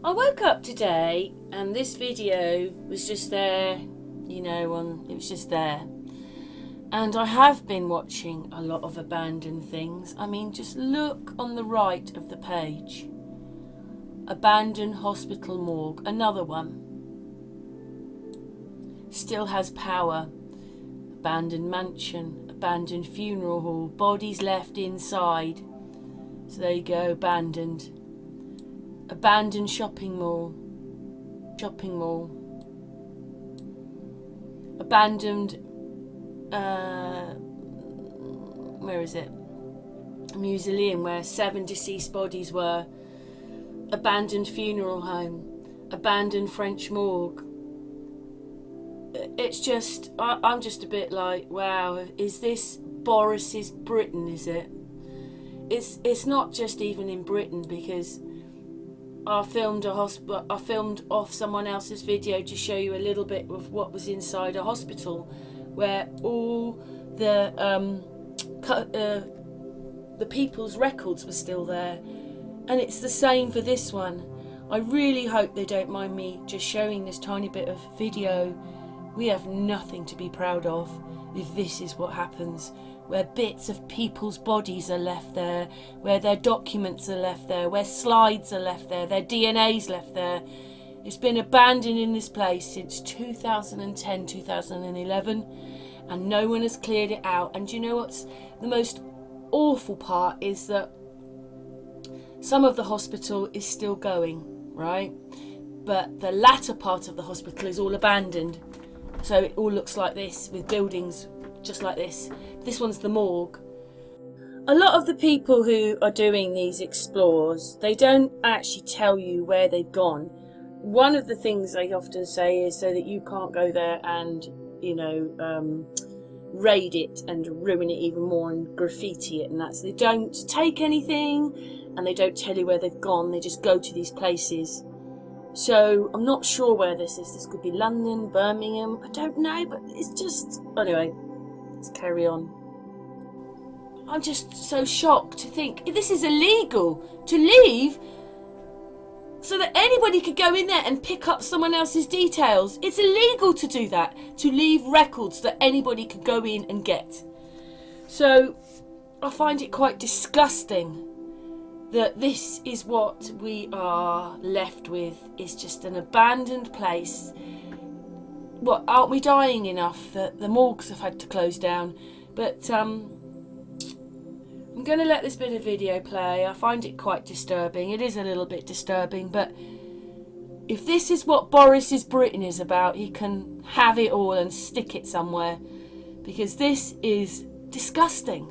I woke up today and this video was just there, you know, it was just there. And I have been watching a lot of abandoned things. I mean, just look on the right of the page. Abandoned hospital morgue, another one. Still has power. Abandoned mansion, abandoned funeral hall, bodies left inside. So there you go, abandoned. Abandoned shopping mall. Abandoned, where is it? A mausoleum where 7 deceased bodies were. Abandoned funeral home. Abandoned French morgue. It's just, I'm just a bit like, wow, is this Boris's Britain, is it? It's not just even in Britain, because I filmed off someone else's video to show you a little bit of what was inside a hospital, where all the people's records were still there, and it's the same for this one. I really hope they don't mind me just showing this tiny bit of video. We have nothing to be proud of if this is what happens, where bits of people's bodies are left there, where their documents are left there, where slides are left there, their DNA's left there. It's been abandoned in this place since 2010, 2011, and no one has cleared it out. And do you know what's the most awful part is that some of the hospital is still going, right? But the latter part of the hospital is all abandoned. So it all looks like this, with buildings just like this. This one's the morgue. A lot of the people who are doing these explores, they don't actually tell you where they've gone. One of the things they often say is so that you can't go there and, you know, raid it and ruin it even more and graffiti it and that. So they don't take anything and they don't tell you where they've gone. They just go to these places. So I'm not sure where this is. This could be London, Birmingham, I don't know, but it's just... Anyway, let's carry on. I'm just so shocked to think this is illegal to leave so that anybody could go in there and pick up someone else's details. It's illegal to do that, to leave records that anybody could go in and get. So I find it quite disgusting that this is what we are left with, is just an abandoned place. What, aren't we dying enough that the morgues have had to close down? But I'm going to let this bit of video play. I find it quite disturbing. It is a little bit disturbing, but if this is what Boris's Britain is about, he can have it all and stick it somewhere, because this is disgusting.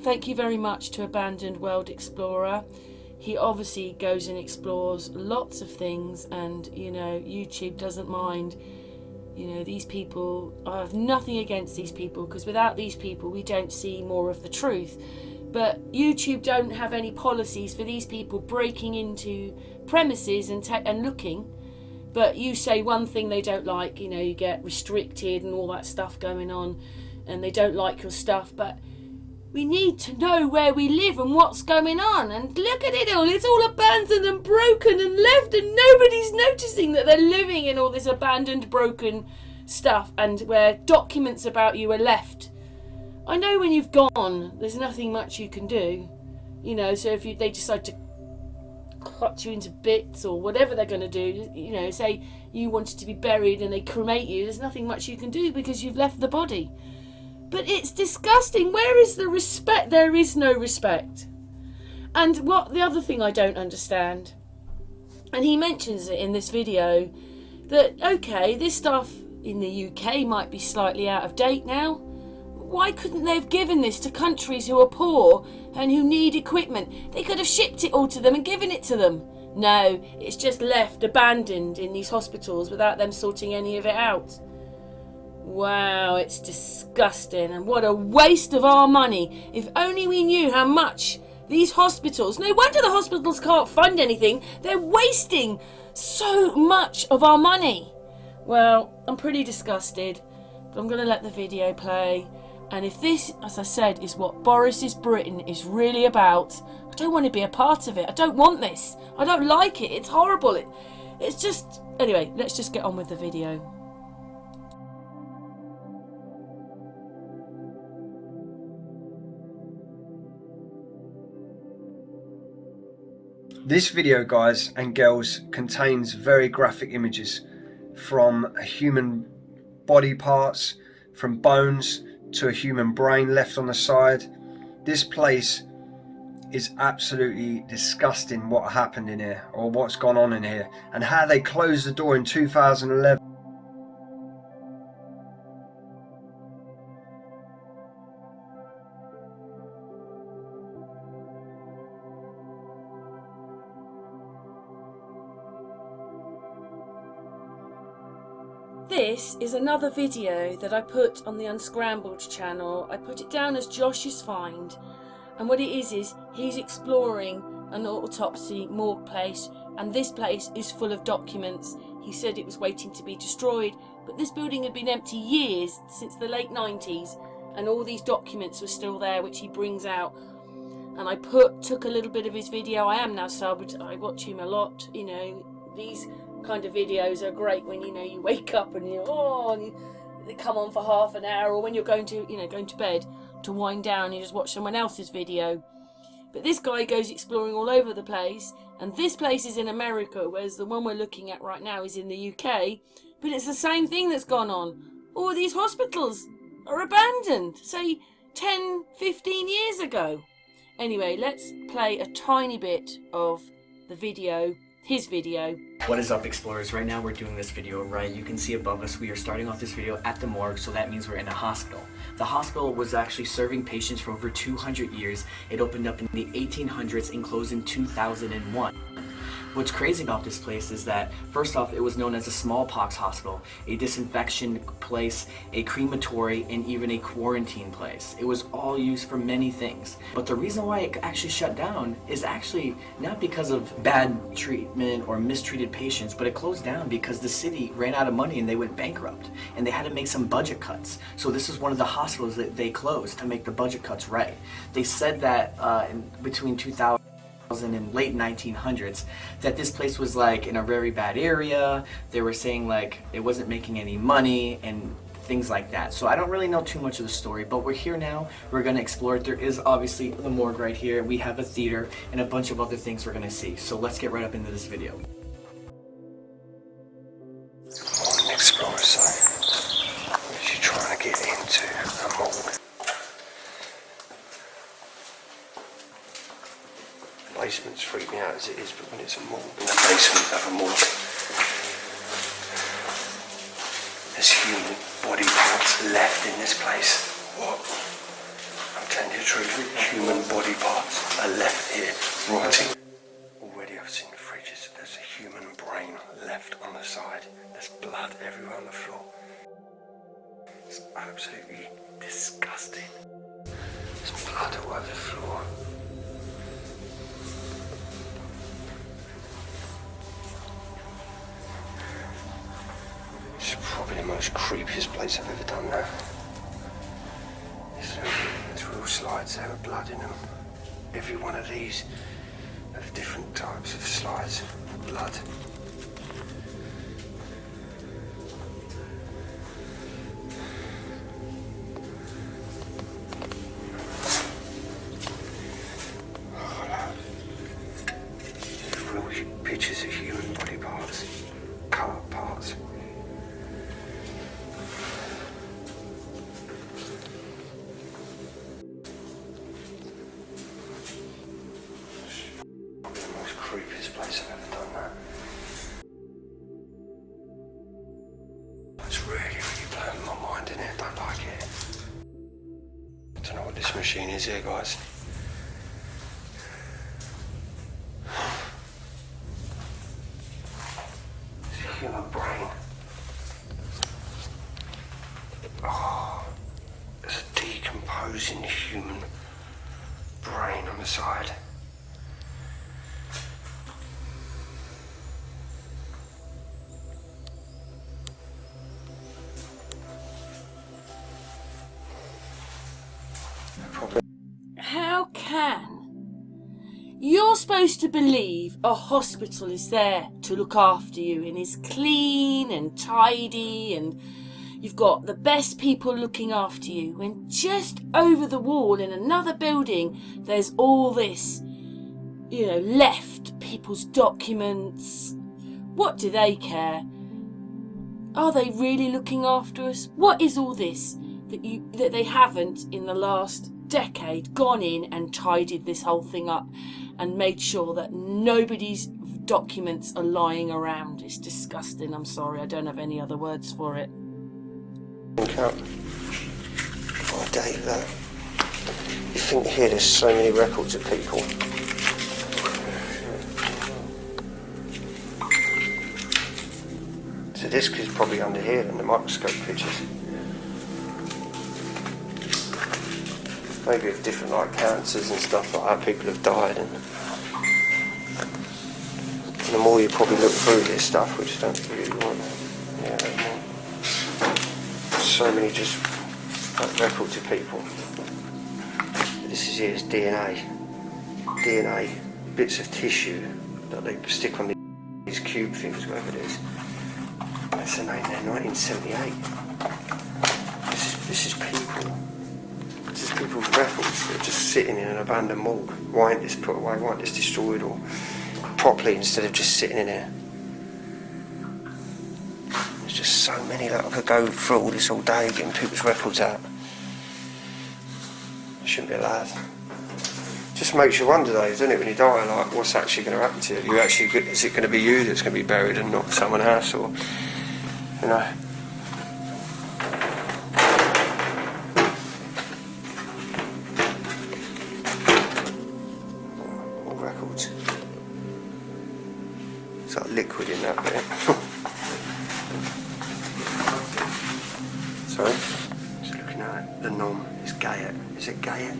Thank you very much to Abandoned World Explorer. He obviously goes and explores lots of things, and, you know, YouTube doesn't mind. You know, these people, I have nothing against these people, because without these people we don't see more of the truth. But YouTube don't have any policies for these people breaking into premises and looking. But you say one thing they don't like, you know, you get restricted and all that stuff going on, and they don't like your stuff. But we need to know where we live and what's going on. And look at it all. It's all abandoned and broken and left, and nobody's noticing that they're living in all this abandoned, broken stuff, and where documents about you are left. I know when you've gone, there's nothing much you can do. You know, so if they decide to cut you into bits or whatever they're going to do, you know, say you wanted to be buried and they cremate you, there's nothing much you can do because you've left the body. But it's disgusting. Where is the respect? There is no respect. And what the other thing I don't understand, and he mentions it in this video, that okay, this stuff in the UK might be slightly out of date now. Why couldn't they have given this to countries who are poor and who need equipment? They could have shipped it all to them and given it to them. No, it's just left abandoned in these hospitals without them sorting any of it out. Wow, it's disgusting, and what a waste of our money. If only we knew how much these hospitals... No wonder the hospitals can't fund anything. They're wasting so much of our money. Well, I'm pretty disgusted, but I'm going to let the video play. And if this, as I said, is what Boris's Britain is really about, I don't want to be a part of it. I don't want this. I don't like it. It's horrible. It's just... Anyway, let's just get on with the video. This video, guys and girls, contains very graphic images from human body parts, from bones to a human brain left on the side. This place is absolutely disgusting, what happened in here, or what's gone on in here, and how they closed the door in 2011. This is another video that I put on the Unscrambled channel. I put it down as Josh's find, and what it is he's exploring an autopsy morgue place, and this place is full of documents. He said it was waiting to be destroyed, but this building had been empty years, since the late 90s, and all these documents were still there, which he brings out. And I took a little bit of his video. I am now subbed. I watch him a lot. You know, these kind of videos are great when you wake up and they come on for half an hour, or when you're going to bed to wind down, you just watch someone else's video. But this guy goes exploring all over the place, and this place is in America, whereas the one we're looking at right now is in the UK. But it's the same thing that's gone on. All these hospitals are abandoned, say 10, 15 years ago. Anyway, let's play a tiny bit of the video, his video. What is up, explorers? Right now we're doing this video, right? You can see above us we are starting off this video at the morgue, so that means we're in a hospital. The hospital was actually serving patients for over 200 years. It opened up in the 1800s and closed in 2001. What's crazy about this place is that, first off, it was known as a smallpox hospital, a disinfection place, a crematory, and even a quarantine place. It was all used for many things. But the reason why it actually shut down is actually not because of bad treatment or mistreated patients, but it closed down because the city ran out of money and they went bankrupt, and they had to make some budget cuts. So this is one of the hospitals that they closed to make the budget cuts right. They said that between 2000 and late 1900s that this place was like in a very bad area. They were saying like it wasn't making any money and things like that. So I don't really know too much of the story, but we're here now. We're gonna explore it. There is obviously the morgue right here. We have a theater and a bunch of other things we're gonna see. So let's get right up into this video. Explorer zone. She's trying to get into a morgue. Basements freak me out as it is, but when it's a morgue, in the basement of a morgue, there's human body parts left in this place. What? I'm telling you the truth, human body parts are left here, rotting. Already I've seen fridges, there's a human brain left on the side. There's blood everywhere on the floor. It's absolutely disgusting. There's blood all over the floor. It's probably the most creepiest place I've ever done now. There's real slides there with blood in them. Every one of these have different types of slides of blood. There's real pictures of human body parts, cut up parts. Creepiest place I've ever done that. It's really blowing my mind in it. I don't like it. I don't know what this machine is here, guys. It's a human brain. Oh, there's a decomposing human brain on the side. can. You're supposed to believe a hospital is there to look after you and is clean and tidy and you've got the best people looking after you, when just over the wall in another building there's all this, left, people's documents. What do they care? Are they really looking after us? What is all this that they haven't in the last decade gone in and tidied this whole thing up and made sure that nobody's documents are lying around? It's disgusting. I'm sorry, I don't have any other words for it. Oh, Dave, that. You think here there's so many records of people. So this is probably under here in the microscope pictures. Maybe of different cancers and stuff like that, people have died, and the more you probably look through this stuff, which you don't really want, so many just records of people. This is here is DNA, bits of tissue that they stick on these cube things, whatever it is. That's the name there, 1978. This is people. Just people's records that are just sitting in an abandoned morgue. Why ain't this put away? Why ain't this destroyed or properly instead of just sitting in there? There's just so many that I could go through all this all day getting people's records out. Shouldn't be allowed. Just makes you wonder though, doesn't it, when you die, like what's actually going to happen to you? Is it going to be you that's going to be buried and not someone else, or records. It's like liquid in that bit. Sorry? Just looking at it. The nom is Gayet. Is it Gayet?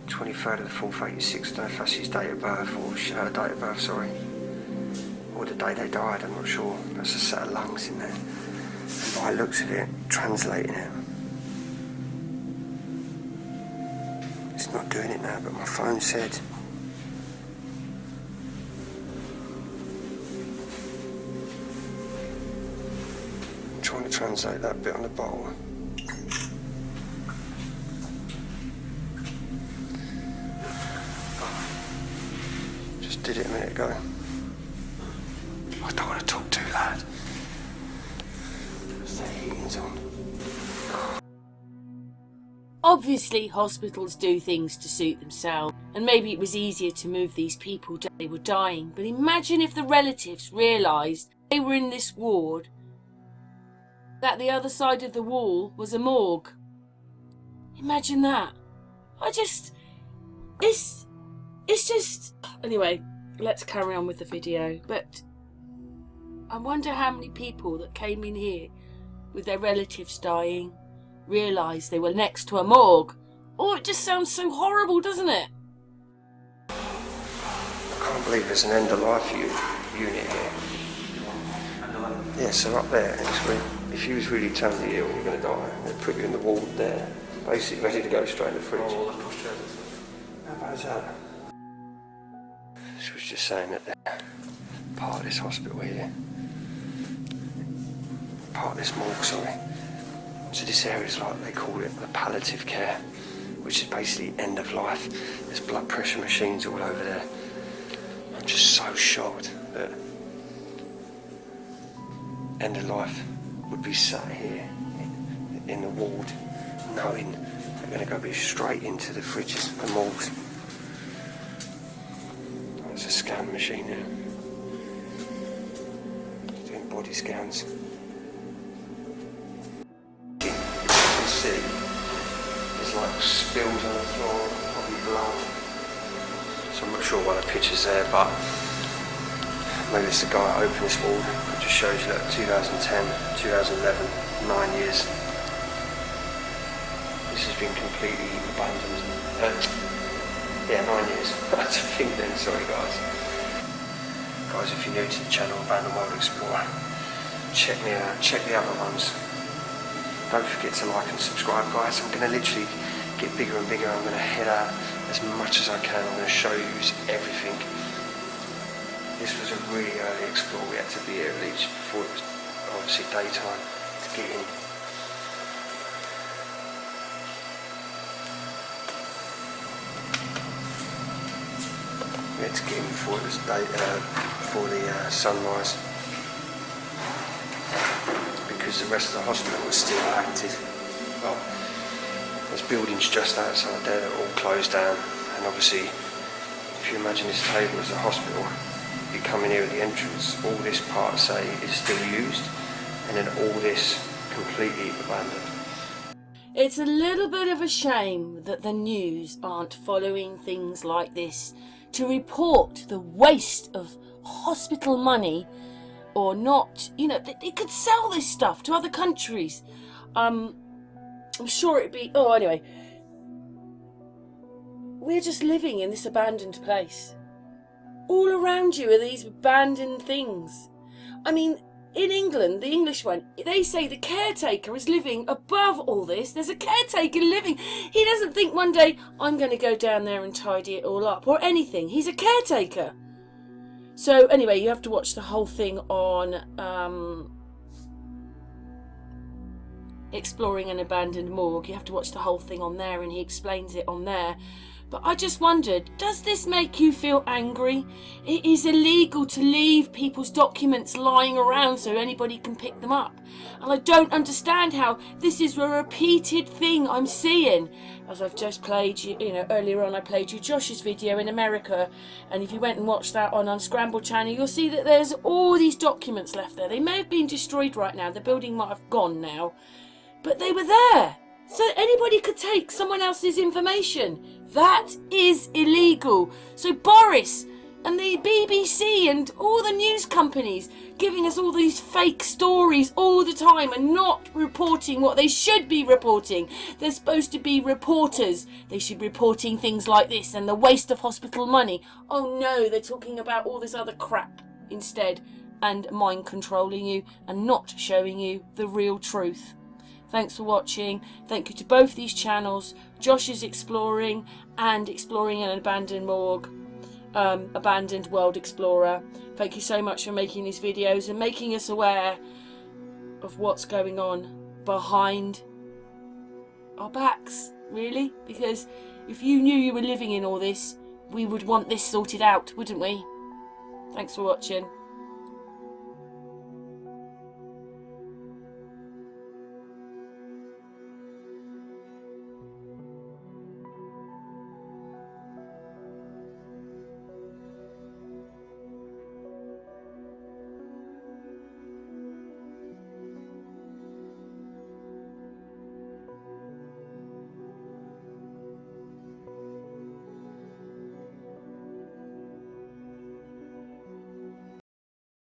23rd of the 4th, 86. I don't know if that's his date of birth or date of birth, sorry. Or the day they died, I'm not sure. There's a set of lungs in there. By the looks of it, translating it. It's not doing it now, but my phone said. I'm trying to translate that bit on the bottle. Just did it a minute ago. I don't want to talk too loud. The heating's on. Obviously, hospitals do things to suit themselves, and maybe it was easier to move these people when they were dying. But imagine if the relatives realised they were in this ward, that the other side of the wall was a morgue. Imagine that. Anyway, let's carry on with the video. But I wonder how many people that came in here with their relatives dying realised they were next to a morgue. Oh, it just sounds so horrible, doesn't it? I can't believe there's an end-of-life unit here. Yeah, so up there, if you was really terminally ill, you're going to die, they'd put you in the ward there, basically ready to go straight in the fridge. How bad is that? She was just saying that they're part of this hospital here. Part of this morgue, sorry. So this area is like, they call it the palliative care, which is basically end of life. There's blood pressure machines all over there. I'm just so shocked that end of life would be sat here in the ward, knowing they're going to go be straight into the fridges and morgues. There's a scan machine here, doing body scans. There's like spills on the floor, probably blood. So I'm not sure why the picture's there, but maybe it's the guy that opened this ward. It just shows you that 2010, 2011, 9 years. This has been completely abandoned. 9 years. That's a thing then, sorry guys. Guys, if you're new to the channel, Abandoned World Explorer, check me out, check the other ones. Don't forget to like and subscribe, guys. I'm going to literally get bigger and bigger. I'm going to head out as much as I can. I'm going to show you everything. This was a really early explore. We had to be here at least before it was obviously daytime to get in. We had to get in before it was before the sunrise, because the rest of the hospital was still active. Well, there's buildings just outside there that are all closed down, and obviously, if you imagine this table as a hospital, you come in here at the entrance, all this part, say, is still used, and then all this completely abandoned. It's a little bit of a shame that the news aren't following things like this to report the waste of hospital money, or not, you know, they could sell this stuff to other countries. I'm sure it'd be, oh, anyway. We're just living in this abandoned place. All around you are these abandoned things. I mean, in England, the English one, they say the caretaker is living above all this. There's a caretaker living. He doesn't think one day, I'm going to go down there and tidy it all up or anything. He's a caretaker. So anyway, you have to watch the whole thing on Exploring an Abandoned Morgue. You have to watch the whole thing on there, and he explains it on there. But I just wondered, does this make you feel angry? It is illegal to leave people's documents lying around so anybody can pick them up. And I don't understand how this is a repeated thing I'm seeing. As I've just played you, earlier on I played you Josh's video in America. And if you went and watched that on Unscrambled Channel, you'll see that there's all these documents left there. They may have been destroyed right now. The building might have gone now. But they were there. So anybody could take someone else's information. That is illegal. So Boris and the BBC and all the news companies giving us all these fake stories all the time and not reporting what they should be reporting. They're supposed to be reporters. They should be reporting things like this and the waste of hospital money. Oh no, they're talking about all this other crap instead, and mind controlling you and not showing you the real truth. Thanks for watching. Thank you to both these channels, Josh's Exploring and Exploring an Abandoned Morgue, Abandoned World Explorer. Thank you so much for making these videos and making us aware of what's going on behind our backs, really. Because if you knew you were living in all this, we would want this sorted out, wouldn't we? Thanks for watching.